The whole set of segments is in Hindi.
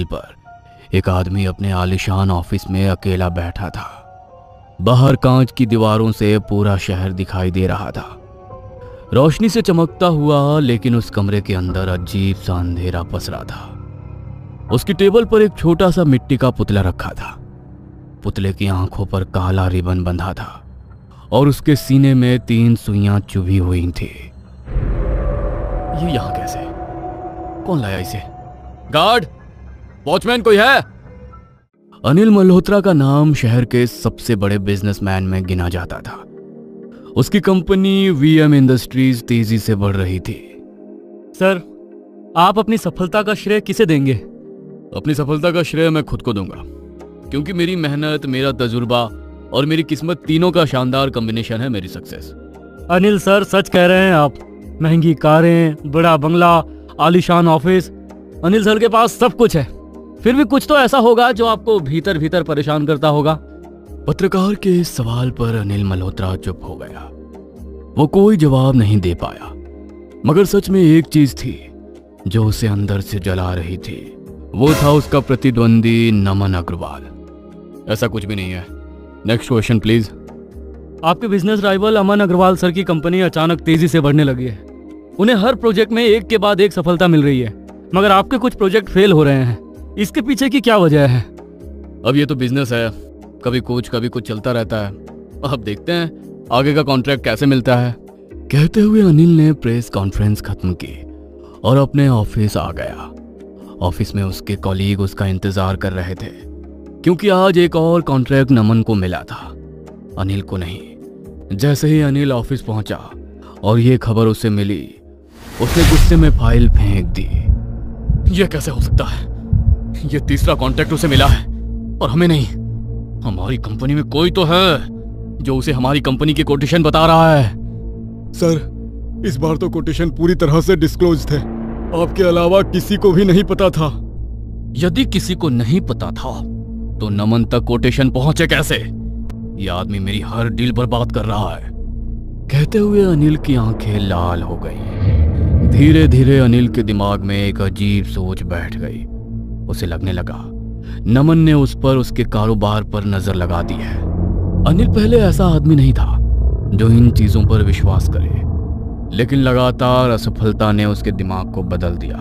पर एक आदमी अपने आलीशान ऑफिस में अकेला बैठा था। बाहर कांच की दीवारों से पूरा शहर दिखाई दे रहा था, रोशनी से चमकता हुआ, लेकिन उस कमरे के अंदर अजीब सा अंधेरा पसरा था। उसकी टेबल पर एक छोटा सा मिट्टी का पुतला रखा था। पुतले की आंखों पर काला रिबन बंधा था और उसके सीने में 3 सुइयां चुभी हुई थी। ये यहां कैसे? कौन लाया इसे? गार्ड, वॉचमैन कोई है? अनिल मल्होत्रा का नाम शहर के सबसे बड़े बिजनेसमैन में गिना जाता था। उसकी कंपनी वीएम इंडस्ट्रीज तेजी से बढ़ रही थी। सर, आप अपनी सफलता का श्रेय किसे देंगे? अपनी सफलता का श्रेय मैं खुद को दूंगा, क्योंकि मेरी मेहनत, मेरा तजुर्बा और मेरी किस्मत तीनों का शानदार कॉम्बिनेशन है मेरी सक्सेस। अनिल सर, सच कह रहे हैं आप। महंगी कारें, बड़ा बंगला, आलीशान ऑफिस, अनिल सर के पास सब कुछ है। फिर भी कुछ तो ऐसा होगा जो आपको भीतर भीतर परेशान करता होगा। पत्रकार के इस सवाल पर अनिल मल्होत्रा चुप हो गया। वो कोई जवाब नहीं दे पाया, मगर सच में एक चीज थी जो उसे अंदर से जला रही थी। वो था उसका प्रतिद्वंदी नमन अग्रवाल। ऐसा कुछ भी नहीं है। Next question please. आपके बिजनेस राइवल अमन अग्रवाल सर की कंपनी अचानक तेजी से बढ़ने लगी है। उन्हें हर प्रोजेक्ट में एक के बाद एक सफलता मिल रही है, मगर आपके कुछ प्रोजेक्ट फेल हो रहे हैं। इसके पीछे की क्या वजह है? अब ये तो बिजनेस है, कभी कुछ चलता रहता है। अब देखते हैं आगे का कॉन्ट्रैक्ट कैसे मिलता है। कहते हुए अनिल ने प्रेस कॉन्फ्रेंस खत्म की और अपने ऑफिस आ गया। ऑफिस में उसके कॉलीग उसका इंतजार कर रहे थे, क्योंकि आज एक और कॉन्ट्रैक्ट नमन को मिला था, अनिल को नहीं। जैसे ही अनिल ऑफिस पहुंचा और ये खबर उसे मिली, उसने गुस्से में फाइल फेंक दी। यह कैसे हो सकता है? यह तीसरा कॉन्ट्रैक्ट उसे मिला है और हमें नहीं। हमारी कंपनी में कोई तो है जो उसे हमारी कंपनी की कोटेशन बता रहा है। सर, इस बार तो कोटेशन पूरी तरह से डिस्क्लोज थे। आपके अलावा किसी को भी नहीं पता था। यदि किसी को नहीं पता था तो नमन तक कोटेशन पहुंचे कैसे? यह आदमी मेरी हर डील बर्बाद कर रहा है। कहते हुए अनिल की आंखें लाल हो गई। धीरे धीरे अनिल के दिमाग में एक अजीब सोच बैठ गई। उसे लगने लगा नमन ने उस पर, उसके कारोबार पर नजर लगा दी है। अनिल पहले ऐसा आदमी नहीं था जो इन चीजों पर विश्वास करे, लेकिन लगातार असफलता ने उसके दिमाग को बदल दिया।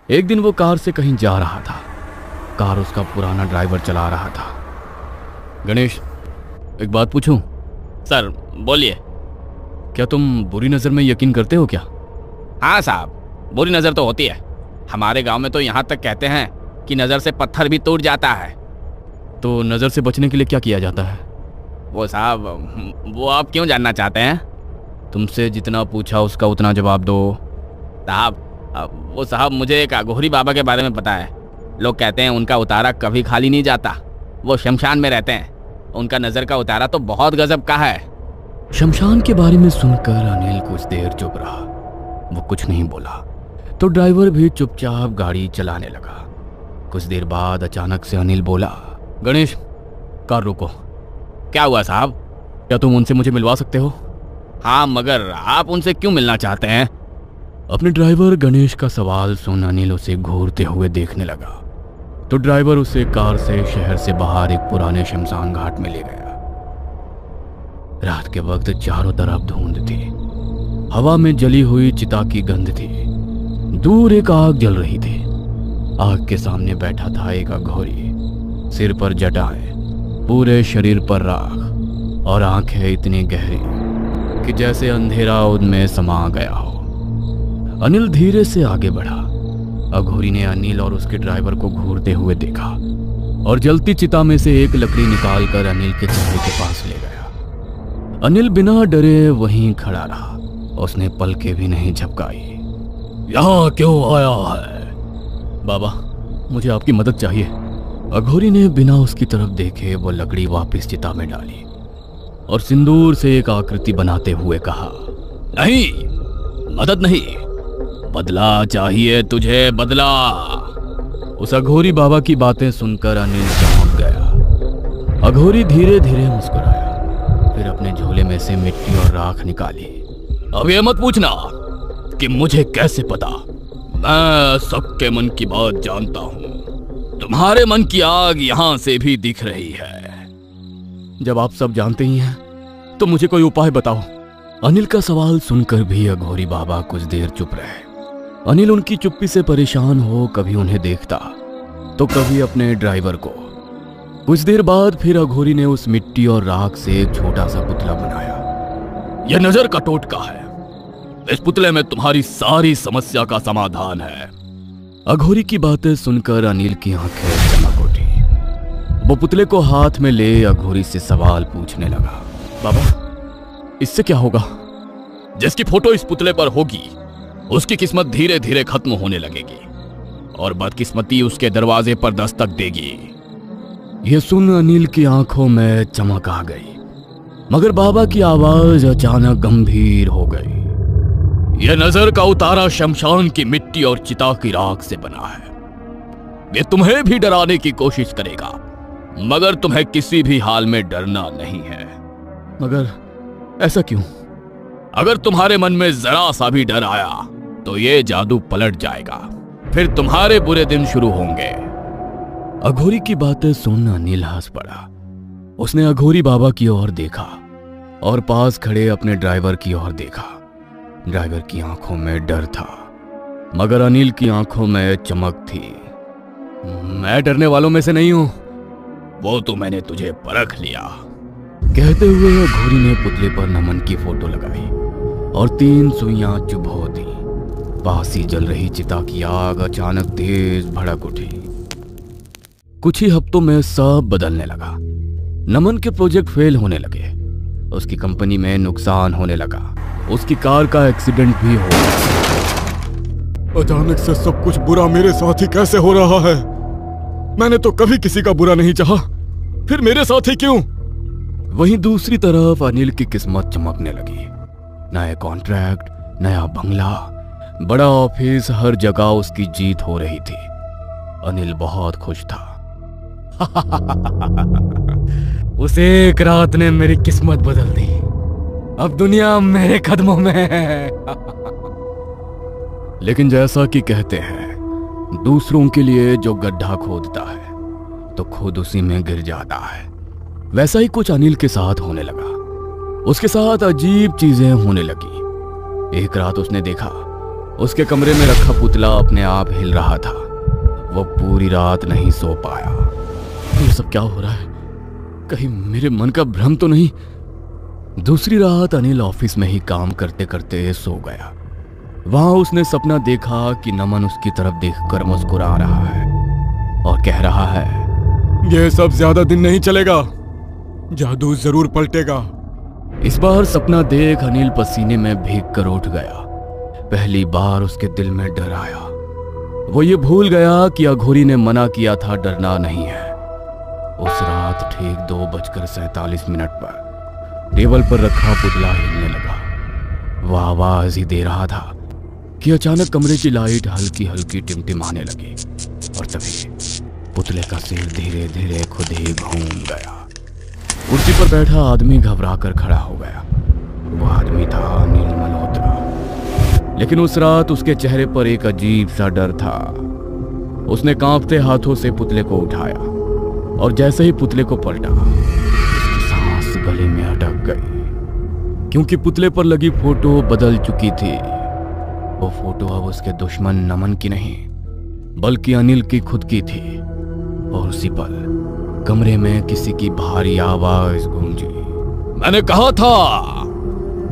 एक दिन वो कार से कहीं जा रहा था। कार उसका पुराना ड्राइवर चला रहा था। गणेश, एक बात पूछूं? सर बोलिए। क्या तुम बुरी नजर में यकीन करते हो क्या? हाँ साहब, बुरी नज़र तो होती है। हमारे गांव में तो यहाँ तक कहते हैं कि नज़र से पत्थर भी टूट जाता है। तो नज़र से बचने के लिए क्या किया जाता है? वो साहब, वो आप क्यों जानना चाहते हैं? तुमसे जितना पूछा उसका उतना जवाब दो। साहब, मुझे एक अघोरी बाबा के बारे में पता है। लोग कहते हैं उनका उतारा कभी खाली नहीं जाता। वो शमशान में रहते हैं। उनका नज़र का उतारा तो बहुत गजब का है। शमशान के बारे में सुनकर अनिल कुछ देर चुप रहा। वो कुछ नहीं बोला तो ड्राइवर भी चुपचाप गाड़ी चलाने लगा। कुछ देर बाद अचानक से अनिल बोला, गणेश, कार रोको। क्या हुआ साहब? क्या तुम उनसे मुझे मिलवा सकते हो? हाँ, मगर आप उनसे क्यों मिलना चाहते हैं? अपने ड्राइवर गणेश का सवाल सुन अनिल उसे घूरते हुए देखने लगा तो ड्राइवर उसे कार से शहर से बाहर एक पुराने शमशान घाट में ले गया। रात के वक्त चारों तरफ धुंध थी। हवा में जली हुई चिता की गंध थी। दूर एक आग जल रही थी। आग के सामने बैठा था एक अघोरी। सिर पर जटाएं, पूरे शरीर पर राख और आंखें इतनी गहरी कि जैसे अंधेरा उनमें समा गया हो। अनिल धीरे से आगे बढ़ा। अघोरी ने अनिल और उसके ड्राइवर को घूरते हुए देखा और जलती चिता में से एक लकड़ी निकालकर अनिल के चेहरे के पास ले गया। अनिल बिना डरे वहीं खड़ा रहा। उसने पलकें भी नहीं झपकाई। यहाँ क्यों आया है? बाबा, मुझे आपकी मदद चाहिए। अघोरी ने बिना उसकी तरफ देखे वो लकड़ी वापस चिता में डाली और सिंदूर से एक आकृति बनाते हुए कहा, नहीं, मदद नहीं, बदला चाहिए तुझे, बदला। उस अघोरी बाबा की बातें सुनकर अनिल चौंक गया। अघोरी धीरे धीरे मुस्कुराया, फिर अपने झोले में से मिट्टी और राख निकाली। अब ये मत पूछना कि मुझे कैसे पता। मैं सबके मन की बात जानता हूं। तुम्हारे मन की आग यहां से भी दिख रही है। जब आप सब जानते ही हैं तो मुझे कोई उपाय बताओ। अनिल का सवाल सुनकर भी अघोरी बाबा कुछ देर चुप रहे। अनिल उनकी चुप्पी से परेशान हो कभी उन्हें देखता तो कभी अपने ड्राइवर को। कुछ देर बाद फिर अघोरी ने उस मिट्टी और राख से एक छोटा सा पुतला बनाया। यह नजर का टोटका है। इस पुतले में तुम्हारी सारी समस्या का समाधान है। अघोरी की बातें सुनकर अनिल की आंखें चमक उठी। वो पुतले को हाथ में ले अघोरी से सवाल पूछने लगा। बाबा, इससे क्या होगा? जिसकी फोटो इस पुतले पर होगी उसकी किस्मत धीरे धीरे खत्म होने लगेगी और बदकिस्मती उसके दरवाजे पर दस्तक देगी। यह सुन अनिल की आंखों में चमक आ गई, मगर बाबा की आवाज अचानक गंभीर हो गई। यह नजर का उतारा शमशान की मिट्टी और चिता की राख से बना है। यह तुम्हें भी डराने की कोशिश करेगा, मगर तुम्हें किसी भी हाल में डरना नहीं है। मगर ऐसा क्यों? अगर तुम्हारे मन में जरा सा भी डर आया तो ये जादू पलट जाएगा, फिर तुम्हारे बुरे दिन शुरू होंगे। अघोरी की बातें सुन अनिल हंस पड़ा। उसने अघोरी बाबा की ओर देखा और पास खड़े अपने ड्राइवर की ओर देखा। ड्राइवर की आंखों में डर था, मगर अनिल की आंखों में चमक थी। मैं डरने वालों में से नहीं हूं। वो तो मैंने तुझे परख लिया। कहते हुए अघोरी ने पुतले पर नमन की फोटो लगाई और 3 सुइयां चुभो दी। पास ही जल रही चिता की आग अचानक तेज भड़क उठी। कुछ ही हफ्तों में सब बदलने लगा। नमन के प्रोजेक्ट फेल होने लगे, उसकी कंपनी में नुकसान होने लगा, उसकी कार का एक्सीडेंट भी हो गया। अचानक से सब कुछ बुरा मेरे साथ ही कैसे हो रहा है? मैंने तो कभी किसी का बुरा नहीं चाहा, फिर मेरे साथ ही क्यों? वहीं दूसरी तरफ अनिल की किस्मत चमकने लगी। नए कॉन्ट्रैक्ट, नया बंगला, बड़ा ऑफिस, हर जगह उसकी जीत हो रही थी। अनिल बहुत खुश था। उस एक रात ने मेरी किस्मत बदल दी। अब दुनिया मेरे कदमों में है। लेकिन जैसा कि कहते हैं, दूसरों के लिए जो गड्ढा खोदता है तो खुद उसी में गिर जाता है। वैसा ही कुछ अनिल के साथ होने लगा। उसके साथ अजीब चीजें होने लगी। एक रात उसने देखा उसके कमरे में रखा पुतला अपने आप हिल रहा था। वो पूरी रात नहीं सो पाया। ये सब क्या हो रहा है? कहीं मेरे मन का भ्रम तो नहीं? दूसरी रात अनिल ऑफिस में ही काम करते करते सो गया। वहां उसने सपना देखा कि नमन उसकी तरफ देखकर मुस्कुरा रहा है और कह रहा है, यह सब ज्यादा दिन नहीं चलेगा, जादू जरूर पलटेगा। इस बार सपना देख अनिल पसीने में भीग कर उठ गया। पहली बार उसके दिल में डर आया। वो ये भूल गया कि अघोरी ने मना किया था डरना नहीं है। उस रात ठीक 2:47 पर टेबल पर रखा पुतला हिलने लगा। वह आवाज ही दे रहा था कि अचानक कमरे की लाइट हल्की हल्की टिमटिमाने लगी और तभी पुतले का सिर धीरे धीरे खुद ही घूम गया। कुर्सी पर बैठा आदमी घबरा कर खड़ा हो गया। वो आदमी था अनिल मल्होत्रा। लेकिन उस रात उसके चेहरे पर एक अजीब सा डर था। उसने कांपते हाथों से पुतले को उठाया और जैसे ही पुतले को पलटा, उसकी सांस गले में अटक गई, क्योंकि पुतले पर लगी फोटो बदल चुकी थी। वो फोटो अब उसके दुश्मन नमन की नहीं, बल्कि अनिल की खुद की थी। और उसी पल कमरे में किसी की भारी आवाज गूंजी, मैंने कहा था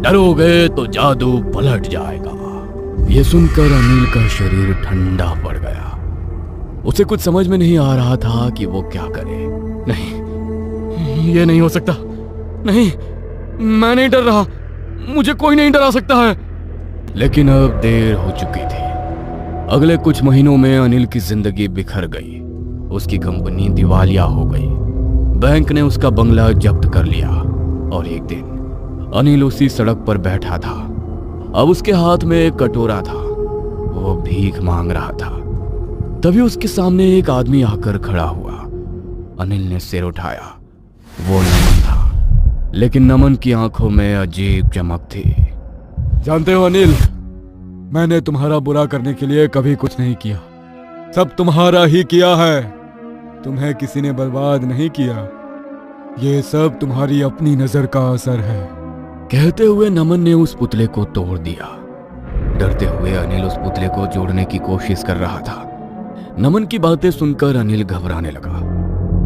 डरोगे तो जादू पलट जाएगा। ये सुनकर अनिल का शरीर ठंडा पड़ गया। उसे कुछ समझ में नहीं आ रहा था कि वो क्या करे। नहीं, ये नहीं हो सकता। नहीं, मैं नहीं डर रहा। मुझे कोई नहीं डरा सकता है। लेकिन अब देर हो चुकी थी। अगले कुछ महीनों में अनिल की जिंदगी बिखर गई। उसकी कंपनी दिवालिया हो गई। बैंक ने उसका बंगला जब्त कर लिया और एक दिन अनिल उसी सड़क पर बैठा था। अब उसके हाथ में एक कटोरा था। वो भीख मांग रहा था। तभी उसके सामने एक आदमी आकर खड़ा हुआ। अनिल ने सिर उठाया। वो नमन था, लेकिन नमन की आंखों में अजीब चमक थी। जानते हो अनिल, मैंने तुम्हारा बुरा करने के लिए कभी कुछ नहीं किया, सब तुम्हारा ही किया है। तुम्हें किसी ने बर्बाद नहीं किया, ये सब तुम्हारी अपनी नजर का असर है। कहते हुए नमन ने उस पुतले को तोड़ दिया। डरते हुए अनिल उस पुतले को जोड़ने की कोशिश कर रहा था। नमन की बातें सुनकर अनिल घबराने लगा।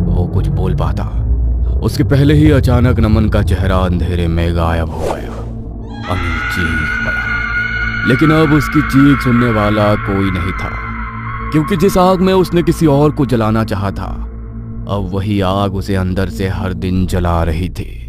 वो कुछ बोल पाता उसके पहले ही अचानक नमन का चेहरा अंधेरे में गायब हो गया। अनिल चीख पड़ा, लेकिन अब उसकी चीख सुनने वाला कोई नहीं था, क्योंकि जिस आग में उसने किसी और को जलाना चाहा था, अब वही आग उसे अंदर से हर दिन जला रही थी।